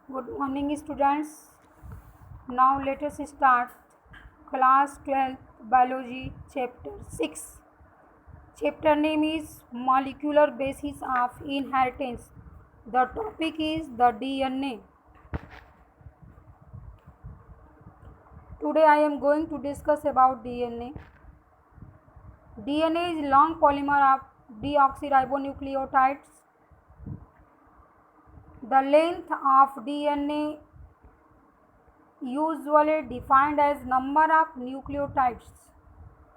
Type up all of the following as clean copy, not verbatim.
Good morning, students. Now let us start class 12th biology chapter 6. Chapter name is molecular basis of inheritance. The topic is the DNA. Today I am going to discuss about DNA. DNA is long polymer of deoxyribonucleotides. The length of DNA usually defined as number of nucleotides.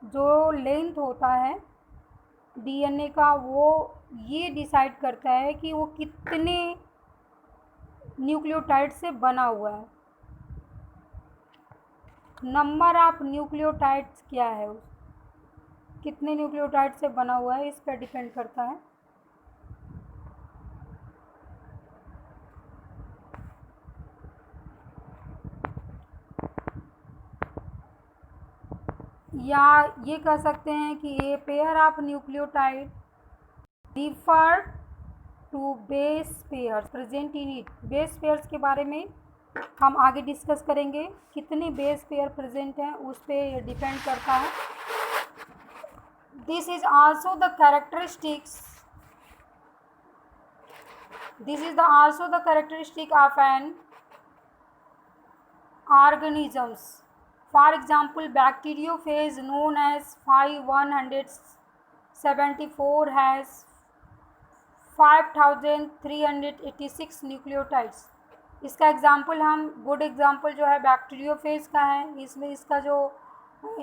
जो length होता है DNA का वो ये decide करता है कि वो कितने न्यूक्लियोटाइड से बना हुआ है. नंबर ऑफ न्यूक्लियोटाइड्स क्या है, कितने न्यूक्लियोटाइड से बना हुआ है इस पर डिपेंड करता है. या ये कह सकते हैं कि a pair of nucleotide refer to base pairs present in it. Base pairs के बारे में हम आगे डिस्कस करेंगे. कितने बेस पेयर प्रेजेंट हैं उस पर डिपेंड करता है. This is also the characteristic of an organisms. For example, bacteriophage known as 5174 has 5386 न्यूक्लियोटाइड्स. इसका एग्जाम्पल हम गुड एग्जाम्पल जो है बैक्टीरियोफेज का है. इसमें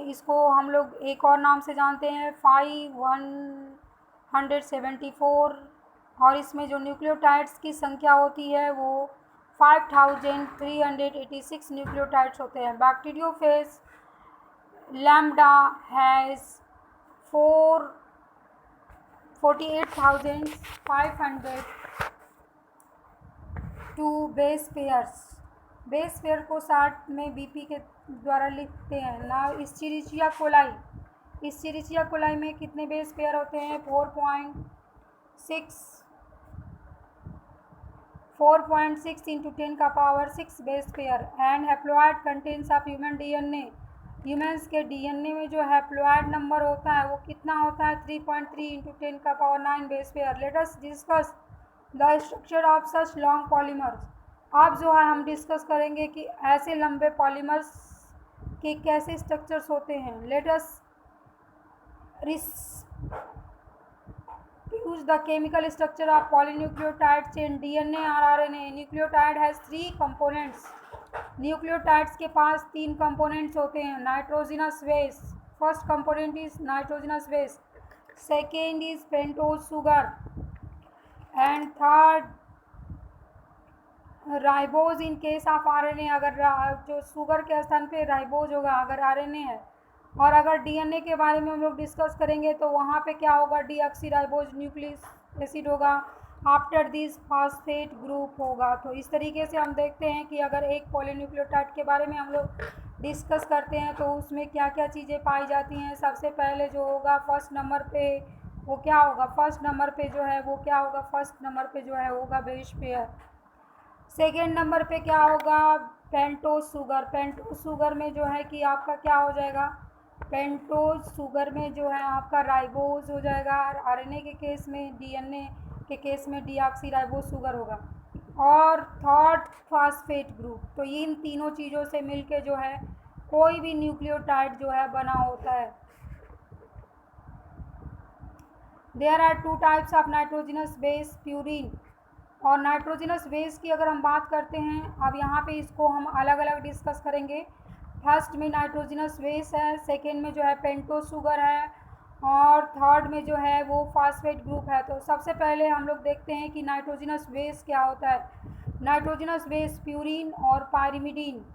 इसको हम लोग एक और नाम से जानते हैं 5174 और इसमें जो न्यूक्लियोटाइड्स की संख्या होती है वो 5386 न्यूक्लियोटाइड्स होते हैं. Bacteriophage lambda has 48,502 base pairs. Base pair को शार्ट में बीपी के द्वारा लिखते हैं. ना इस्चेरिचिया कोलाई में कितने बेस पेयर होते हैं 4.6 into 10 का power 6 base pair. And haploid contents of human DNA. Humans के डीएनए में जो हैप्लॉइड नंबर होता है वो कितना होता है 3.3 into 10 का power 9 base pair. Let us discuss the structure of such long polymers. अब जो है हम डिस्कस करेंगे कि ऐसे लंबे पॉलीमर्स के कैसे स्ट्रक्चर्स होते हैं. Let us use the chemical structure of polynucleotide chain DNA or RNA. Nucleotide has 3 components. Nucleotides के पास 3 कंपोनेंट्स होते हैं. Nitrogenous base, first component is nitrogenous base, second is pentose sugar and third ribose in case of RNA. अगर जो sugar के स्थान पे ribose होगा अगर आरएनए है. और अगर डीएनए के बारे में हम लोग डिस्कस करेंगे तो वहाँ पे क्या होगा डीऑक्सीराइबोज न्यूक्लिक एसिड होगा. आफ्टर दिस फॉस्फेट ग्रुप होगा. तो इस तरीके से हम देखते हैं कि अगर एक पॉलीन्यूक्लियोटाइड के बारे में हम लोग डिस्कस करते हैं तो उसमें क्या क्या चीज़ें पाई जाती हैं. सबसे पहले जो होगा फर्स्ट नंबर पे वो क्या होगा फर्स्ट नंबर पे जो है होगा बेस पेयर. सेकेंड नंबर पे क्या होगा पेंटोज शुगर में जो है कि आपका क्या हो जाएगा पेंटोज शुगर में जो है आपका राइबोज हो जाएगा. आरएनए के केस में डीएनए के केस में डीऑक्सीराइबोज शुगर होगा. और थर्ड फॉस्फेट ग्रुप. तो इन तीनों चीज़ों से मिलके जो है कोई भी न्यूक्लियोटाइड जो है बना होता है. There are 2 types of nitrogenous base purine. और नाइट्रोजनस बेस की अगर हम बात करते हैं अब यहाँ पे इसको हम अलग अलग डिस्कस करेंगे. फर्स्ट में नाइट्रोजनस बेस है, सेकेंड में जो है पेंटोज शुगर है और थर्ड में जो है वो फॉस्फेट ग्रुप है. तो सबसे पहले हम लोग देखते हैं कि नाइट्रोजनस बेस क्या होता है. नाइट्रोजनस बेस प्यूरिन और पायरिमिडीन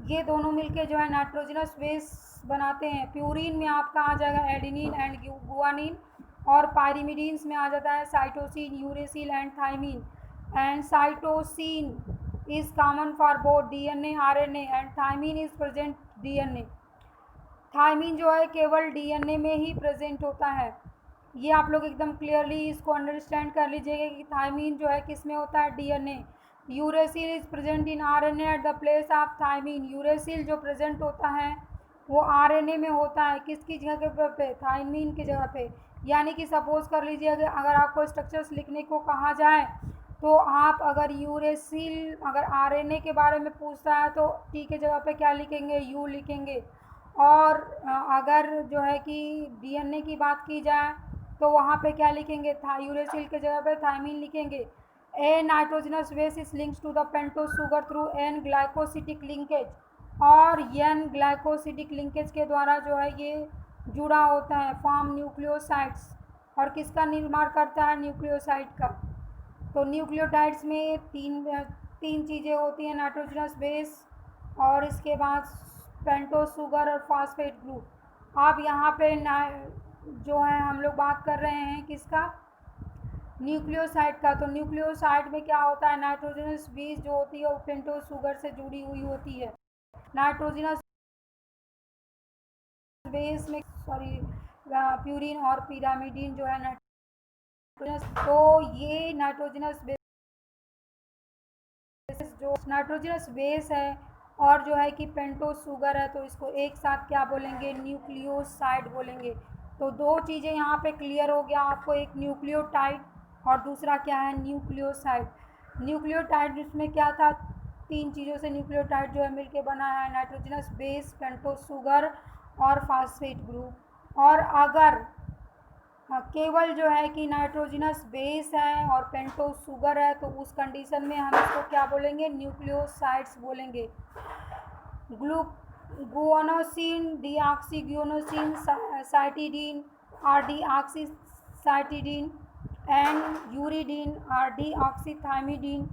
ये दोनों मिलके जो है नाइट्रोजनस बेस बनाते हैं. प्यूरिन में आपका आ जाएगा एडेनिन एंड गुआनिन और पायरिमिडीन्स में आ जाता है cytosine, uracil and thymine. And cytosine is common for both DNA RNA and thymine is present DNA. Thymine जो है केवल डीएनए में ही प्रेजेंट होता है. ये आप लोग एकदम क्लियरली इसको अंडरस्टैंड कर लीजिएगा कि थाइमिन जो है किस में होता है DNA. Uracil is present in RNA at the place of thymine. Uracil जो प्रेजेंट होता है वो आरएनए में होता है, किसकी जगह पे? थायमीन की जगह पे। यानी कि सपोज कर लीजिए अगर आपको स्ट्रक्चर्स लिखने को कहा जाए तो आप अगर यूरेसिल अगर आरएनए के बारे में पूछता है तो टी के जगह पे क्या लिखेंगे? यू लिखेंगे। और अगर जो है कि डीएनए की बात की जाए तो वहाँ पे क्या लिखेंगे? यूरेसिल के जगह पे थायमीन लिखेंगे। A nitrogenous base is links to the pentose sugar through N glycosidic linkage, और एन ग्लाइकोसिटिक लिंकेज के द्वारा जो है ये जुड़ा होता है, फॉर्म न्यूक्लियोसाइड्स। और किसका निर्माण करता है? न्यूक्लियोसाइड का। तो न्यूक्लियोटाइड्स में तीन चीज़ें होती हैं, नाइट्रोजनस बेस और इसके बाद पेंटोज शुगर और फॉस्फेट ग्रुप। अब यहाँ पे जो है हम लोग बात कर रहे हैं किसका? न्यूक्लियोसाइड का। तो न्यूक्लियोसाइड में क्या होता है? नाइट्रोजनस बेस जो होती है वो पेंटोज शुगर से जुड़ी हुई होती है। नाइट्रोजनस बेस में प्यूरिन और पिरामिडीन जो है नाइट्रोजनस, तो ये नाइट्रोजनस बेस जो नाइट्रोजनस बेस है और जो है कि पेंटोज शुगर है, तो इसको एक साथ क्या बोलेंगे? न्यूक्लियोसाइड बोलेंगे। तो दो चीज़ें यहाँ पे क्लियर हो गया आपको, एक न्यूक्लियोटाइड और दूसरा क्या है? न्यूक्लियोसाइड। न्यूक्लियोटाइड जिसमें क्या था? तीन चीज़ों से न्यूक्लियोटाइड जो है मिलके बना है, नाइट्रोजनस बेस, पेंटोज शुगर और फॉस्फेट ग्रुप। और अगर केवल जो है कि नाइट्रोजनस बेस है और पेंटोज शुगर है तो उस कंडीशन में हम इसको क्या बोलेंगे? न्यूक्लियोसाइड्स बोलेंगे। गुआनोसिन, डीऑक्सीगुआनोसिन, साइटिडीन और डीऑक्सीसाइटिडीन and uridine or deoxythymidine.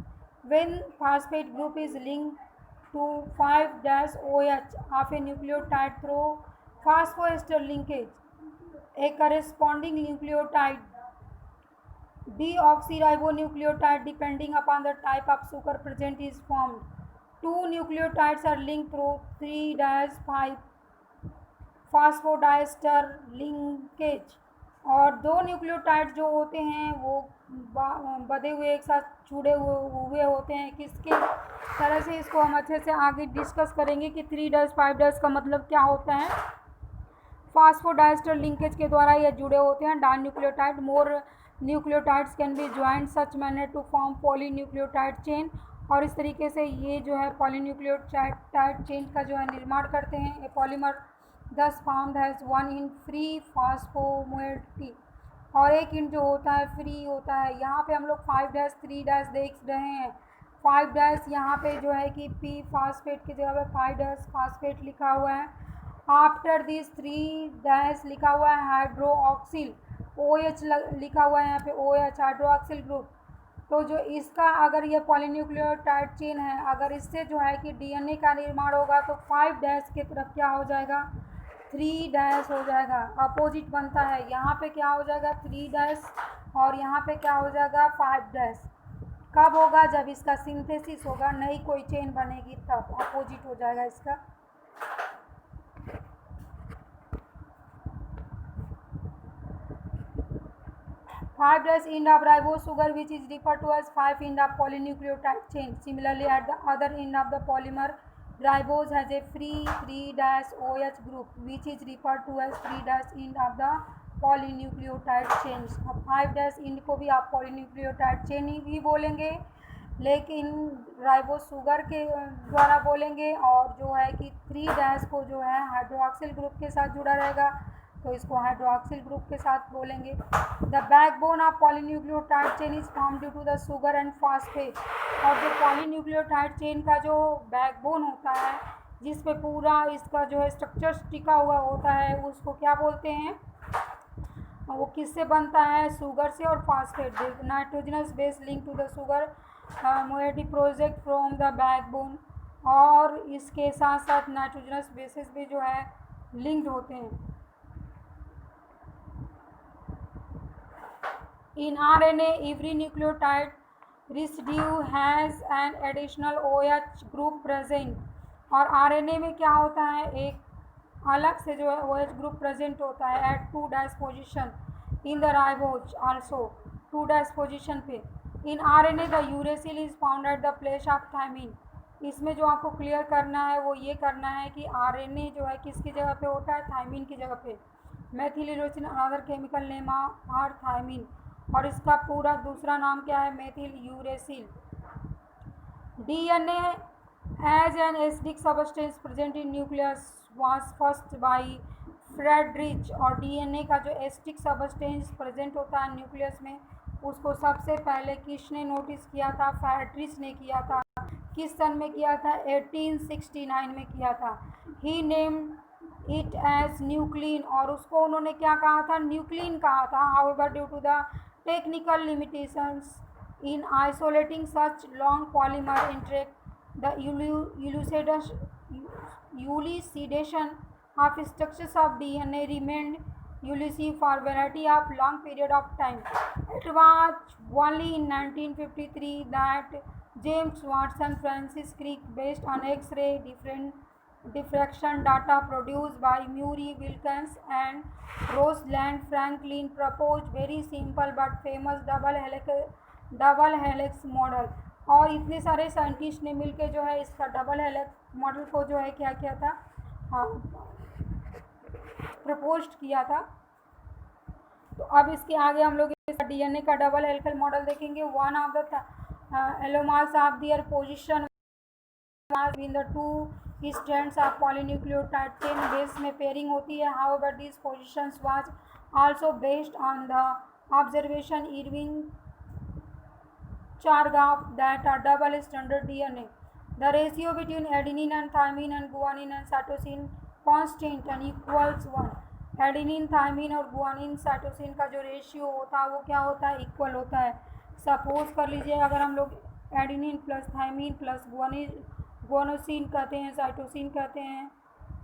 When phosphate group is linked to 5-OH of a nucleotide through phosphoester linkage, a corresponding nucleotide deoxyribonucleotide depending upon the type of sugar present is formed. Two nucleotides are linked through 3-5 phosphodiester linkage, और दो nucleotide जो होते हैं वो बधे हुए एक साथ जुड़े हुए होते हैं। किसके तरह से? इसको हम अच्छे से आगे डिस्कस करेंगे कि 3-5 का मतलब क्या होता है। फास्फोडाइस्टर लिंकेज के द्वारा ये जुड़े होते हैं। Dinucleotide more nucleotides can be joint such manner to form polynucleotide chain, और इस तरीके से ये जो है पॉलीन्यूक्लियोटाइड चेन का जो है निर्माण करते हैं। ये polymer thus found has one end free phosphomoiety, और एक इन जो होता है फ्री होता है। यहाँ पे हम लोग 5-3- देख रहे हैं। 5- यहाँ पे जो है कि पी फास्फेट की जगह पे 5- फास्फेट लिखा हुआ है। आफ्टर दिस 3- लिखा हुआ है हाइड्रोक्सिल, OH लिखा हुआ है यहाँ पे OH हाइड्रोक्सिल ग्रुप। तो जो इसका अगर ये पॉलीन्यूक्लियोटाइड चेन है, अगर इससे जो है कि डीएनए का निर्माण होगा तो 5- की तरफ क्या हो जाएगा? 3- हो जाएगा। अपोजिट बनता है, यहाँ पे क्या हो जाएगा? 3- और यहाँ पे क्या हो जाएगा? 5- कब होगा? जब इसका सिंथेसिस होगा, नई कोई चेन बनेगी तब अपोजिट हो जाएगा इसका। 5- end of ribose sugar which is referred to as 5- of polynucleotide chain. Similarly, at the other end of the polymer, ribose has a free 3-OH group which is referred to as 3- end of the polynucleotide chains. अब 5- end को भी आप polynucleotide chain ही बोलेंगे, लेकिन ribose sugar के द्वारा बोलेंगे, और जो है कि 3- को जो है हाइड्रोक्सिल ग्रुप के साथ जुड़ा रहेगा तो इसको हाइड्रोक्सिल ग्रुप के साथ बोलेंगे। The backbone of polynucleotide chain is form due to the sugar and phosphate, और जो पॉलीन्यूक्लियोटाइड चेन का जो बैकबोन होता है जिस पे पूरा इसका जो है स्ट्रक्चर टिका हुआ होता है उसको क्या बोलते हैं? वो किससे बनता है? शुगर से और phosphate. Nitrogenous base link to the sugar moiety project from the backbone, और इसके साथ साथ नाइट्रोजनस बेसिस भी जो है लिंक्ड होते हैं। In RNA, every nucleotide residue has an additional OH group present, और RNA में क्या होता है? एक अलग से जो है OH ग्रुप प्रेजेंट होता है at 2- position in the ribose, also 2- position पे। In RNA the uracil is found at the place of thymine. इसमें जो आपको क्लियर करना है वो ये करना है कि आरएनए जो है किसकी जगह पे होता है, थायमिन की जगह पे। Methyl uracil another chemical name are thymine, और इसका पूरा दूसरा नाम क्या है, methyl uracil. DNA as an acidic substance present in nucleus was first by Friedrich. और डीएनए का जो एसिडिक सबस्टेंस प्रेजेंट होता है न्यूक्लियस में, उसको सबसे पहले किसने नोटिस किया था, फ्रेडरिच ने किया था। किस सन में किया था, 1869 में किया था। He name it as nuclein, और उसको उन्होंने क्या कहा था, न्यूक्लिन कहा था। However due to the technical limitations in isolating such long polymer interact, the elucidation of structures of DNA remained elusive for variety of long period of time. It was only in 1953 that James Watson Francis Crick, based on X-ray diffraction data produced by Murray Wilkins and Rosalind Franklin, proposed very simple but famous double helix model. और इतने सारे scientist ने मिलकर जो है इसका double helix model को जो है क्या किया था, हाँ, प्रपोज किया था। तो अब इसके आगे हम लोग इसका डीएनए का डबल हेलिकल मॉडल देखेंगे। One of the hallmarks of their position in the two strands of polynucleotide chain, base में पेयरिंग होती है। However this positions was also based on the observation Erwin Chargaff that a double stranded DNA. The ratio between adenine and thymine and guanine and cytosine constant and equals 1. Adenine, thymine और guanine cytosine का जो ratio होता है वो क्या होता है, equal होता है। सपोज कर लीजिए अगर हम लोग adenine plus thymine plus guanosine कहते हैं, साइटोसिन कहते हैं,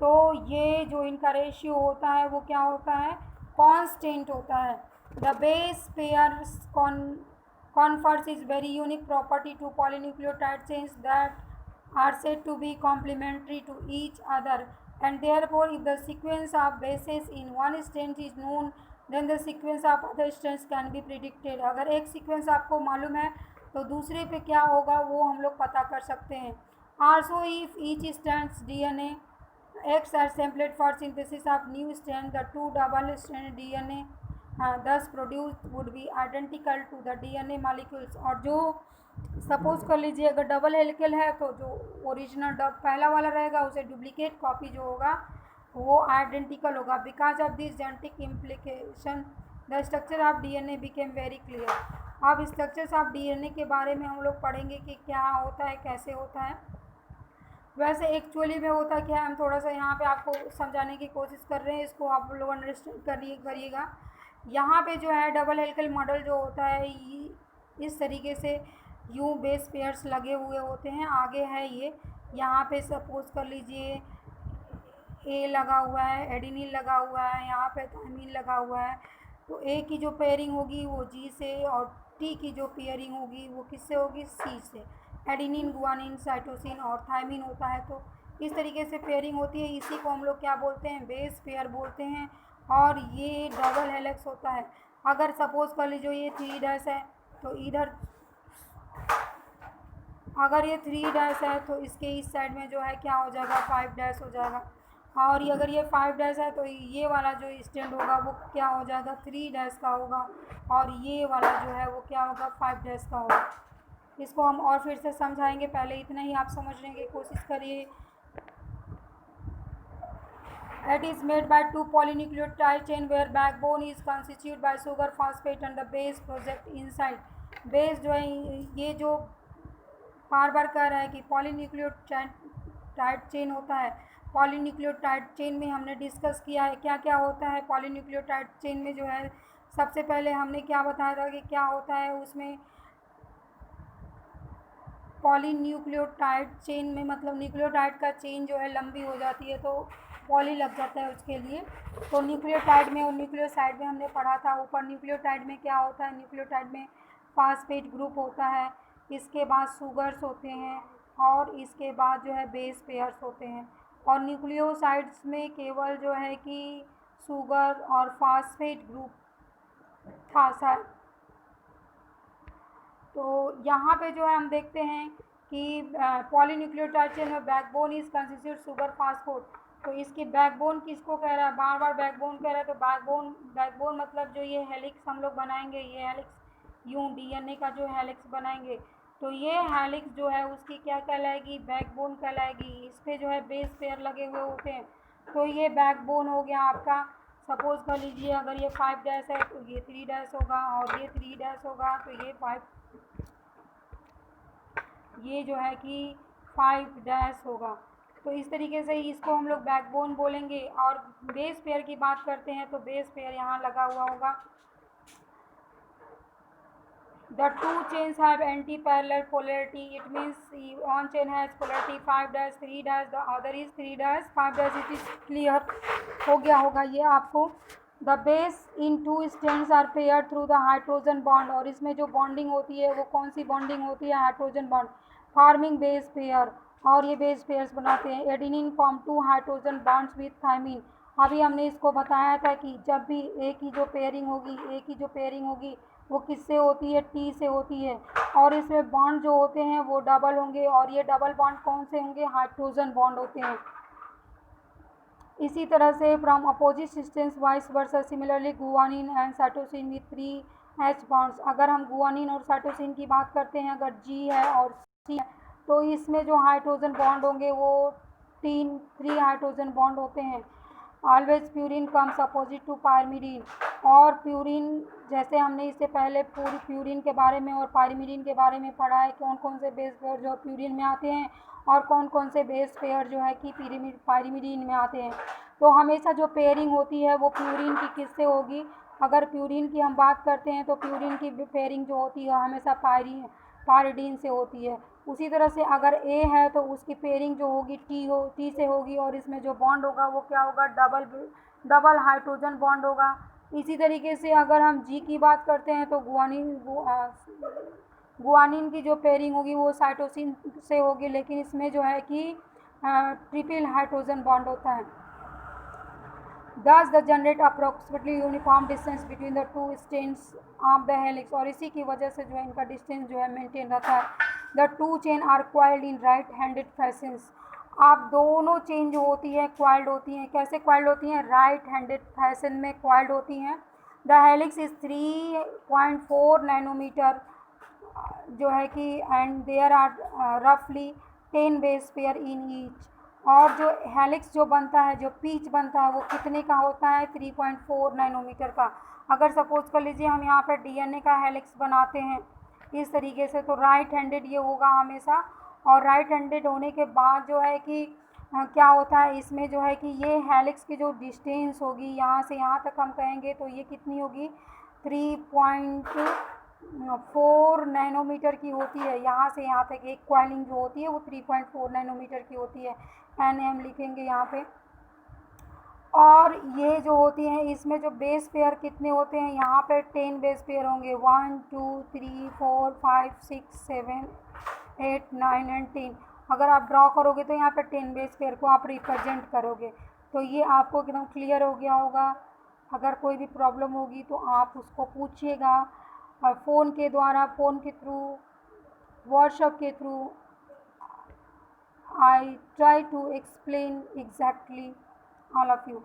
तो ये जो इनका रेशियो होता है वो क्या होता है, कांस्टेंट होता है। The base pair confers its very unique property to polynucleotide chains that are said to be complementary to each other, and therefore if the sequence of bases in one strand is known then the sequence of other strands can be predicted। अगर एक sequence आपको मालूम है तो दूसरे पे क्या होगा वो हम लोग पता कर सकते हैं। Also if each strands DNA acts as template for synthesis of new strand, the two double stranded DNA thus produced would be identical to the DNA molecules। और जो सपोज कर लीजिए अगर डबल हेलिकल है तो जो ओरिजिनल पहला वाला रहेगा उसे डुप्लीकेट कॉपी जो होगा वो आइडेंटिकल होगा। Because of this genetic implication the structure of DNA became very clear. अब स्ट्रक्चर्स ऑफ डीएनए के बारे में हम लोग पढ़ेंगे कि क्या होता है, कैसे होता है। वैसे एक्चुअली में होता क्या है, हम थोड़ा सा यहाँ पे आपको समझाने की कोशिश कर रहे हैं, इसको आप लोग अंडरस्टैंड करिएगा। यहाँ पे जो है डबल हेलिकल मॉडल जो होता है इस तरीके से यूं बेस पेयर्स लगे हुए होते हैं। आगे है ये, यहाँ पे सपोज कर लीजिए ए लगा हुआ है, एडिनिन लगा हुआ है, यहाँ पे थायमिन लगा हुआ है। तो ए की जो पेयरिंग होगी वो जी से और टी की जो पेयरिंग होगी वो किससे होगी, सी से। एडिनिन, गुआनिन, साइटोसिन और थायमिन होता है। तो इस तरीके से पेयरिंग होती है, इसी को हम लोग क्या बोलते हैं, बेस पेयर बोलते हैं। और ये डबल हेलिक्स होता है। अगर सपोज कर लीजिए ये 3' है तो इधर, अगर ये 3' है तो इसके इस साइड में जो है क्या हो जाएगा, 5' हो जाएगा। और ये अगर ये 5' है तो ये वाला जो स्टैंड होगा वो क्या हो जाएगा, 3' का होगा। और ये वाला जो है वो क्या होगा, 5' का होगा। इसको हम और फिर से समझाएंगे, पहले इतना ही आप समझने की कोशिश करिए। It is made by two polynucleotide chain where backbone is constituted by sugar phosphate and the base project inside। Base जो है ये जो बार बार कह रहा है कि पॉलीन्यूक्लियोटाइड चेन होता है। पॉलीन्यूक्लियोटाइड चेन में हमने डिस्कस किया है क्या क्या होता है। पॉलीन्यूक्लियोटाइड चेन में जो है सबसे पहले हमने क्या बताया था कि क्या होता है उसमें, पॉलीन्यूक्लियोटाइड चेन में मतलब न्यूक्लियोटाइड का चेन जो है लंबी हो जाती है तो पॉली लग जाता है उसके लिए। तो न्यूक्लियोटाइड में और न्यूक्लियोसाइड में हमने पढ़ा था ऊपर। न्यूक्लियोटाइड में क्या होता है, न्यूक्लियोटाइड में फास्फेट ग्रुप होता है, इसके बाद सुगर्स होते हैं और इसके बाद जो है बेस पेयर्स होते हैं। और न्यूक्लियोसाइड्स में केवल जो है कि सुगर और फास्फेट ग्रुप था शायद। तो यहाँ पे जो है हम देखते हैं कि पॉलीन्यूक्लियोटाइड चेन में बैकबोन इज कंस्टिट्यूट शुगर फास्फोड। तो इसकी बैकबोन किसको कह रहा है, बार बार बैकबोन कह रहा है, तो बैकबोन मतलब जो ये हेलिक्स हम लोग बनाएंगे, ये हेलिक्स यूं डीएनए का जो हेलिक्स बनाएंगे, तो ये हेलिक्स जो है उसकी क्या कहलाएगी, बैकबोन कहलाएगी। इस पे जो है बेस पेयर लगे हुए होते हैं, तो ये बैकबोन हो गया आपका। सपोज कर लीजिए अगर ये 5 डैश है तो ये 3 डैश होगा, और ये 3 डैश होगा तो ये 5, ये जो है कि 5 डैश होगा। तो इस तरीके से इसको हम लोग बैकबोन बोलेंगे। और बेस पेयर की बात करते हैं तो बेस पेयर यहाँ लगा हुआ होगा। The two chains have anti-parallel polarity. It means one chain has polarity 5 dash 3 dash, the other is 3 dash 5 dash. It is clear हो गया होगा ये आपको। The base in two strands are paired through the hydrogen bond, और इसमें जो bonding होती है वो कौन सी बॉन्डिंग होती है, hydrogen bond, farming base pair. और ये बेस पेयर्स बनाते हैं। Adenine form 2 hydrogen bonds with thymine. अभी हमने इसको बताया था कि जब भी एक ही जो पेयरिंग होगी वो किससे होती है, टी से होती है। और इसमें बॉन्ड जो होते हैं वो डबल होंगे, और ये डबल बॉन्ड कौन से होंगे, हाइड्रोजन बॉन्ड होते हैं। इसी तरह से from opposite systems vice versa, similarly guanine and cytosine with 3 H bonds. अगर हम गुआनिन और साइटोसिन की बात करते हैं, अगर G है और C है, तो इसमें जो हाइड्रोजन बॉन्ड होंगे वो 3 हाइड्रोजन बॉन्ड होते हैं। Always purine comes opposite to pyrimidine. और प्यूरिन, जैसे हमने इससे पहले पूरी प्यूरिन के बारे में और पायरिमिडीन के बारे में पढ़ा है, कौन कौन से बेस पेयर जो प्यूरिन में आते हैं और कौन कौन से बेस पेयर जो है कि पायरिमिडीन में आते हैं। तो हमेशा जो पेयरिंग होती है वो प्यूरिन की किससे होगी, अगर प्यूरिन की हम बात करते हैं तो प्यूरिन की पेयरिंग जो होती है हमेशा पायरिडीन से होती है। उसी तरह से अगर ए है तो उसकी पेयरिंग जो होगी टी से होगी, और इसमें जो बॉन्ड होगा वो क्या होगा, डबल हाइड्रोजन बॉन्ड होगा। इसी तरीके से अगर हम जी की बात करते हैं तो गुआनिन की जो पेयरिंग होगी वो साइटोसिन से होगी, लेकिन इसमें जो है कि ट्रिपल हाइड्रोजन बॉन्ड होता है। Thus the generate approximately uniform distance between the two strands of the helix, और इसी की वजह से जो है इनका डिस्टेंस जो है मेंटेन रहता है। The two chain are coiled in right-handed fashions। आप दोनों चेन जो होती है क्वाइल्ड होती हैं, कैसे क्वाइल्ड होती हैं, राइट हैंडेड फैशन में क्वाइल्ड होती हैं। द हेलिक्स इज 3.4 नैनोमीटर जो है कि एंड देयर आर रफली 10 बेस पेयर इन ईच। और जो हेलिक्स जो बनता है, जो पीच बनता है, वो कितने का होता है, 3.4 नैनोमीटर का। अगर सपोज कर लीजिए हम यहाँ पर डीएनए का हेलिक्स बनाते हैं इस तरीके से, तो राइट हैंडेड ये होगा हमेशा। और राइट हैंडेड होने के बाद जो है कि क्या होता है इसमें जो है कि ये हेलिक्स की जो डिस्टेंस होगी यहाँ से यहाँ तक हम कहेंगे तो ये कितनी होगी, 3.4 नैनोमीटर की होती है। यहाँ से यहाँ तक एक क्वाइलिंग जो होती है वो 3.4 नैनोमीटर की होती है। एन एम लिखेंगे यहाँ पे। और ये जो होती हैं इसमें जो बेस पेयर कितने होते हैं, यहाँ पे 10 बेस पेयर होंगे, 1 2 3 4 5 6 7 8 9 एंड 10। अगर आप ड्रॉ करोगे तो यहाँ पे 10 बेस पेयर को आप रिप्रेजेंट करोगे। तो ये आपको एकदम क्लियर हो गया होगा। अगर कोई भी प्रॉब्लम होगी तो आप उसको पूछिएगा फ़ोन के द्वारा, फ़ोन के थ्रू, व्हाट्सएप के through. I try to explain exactly all of you.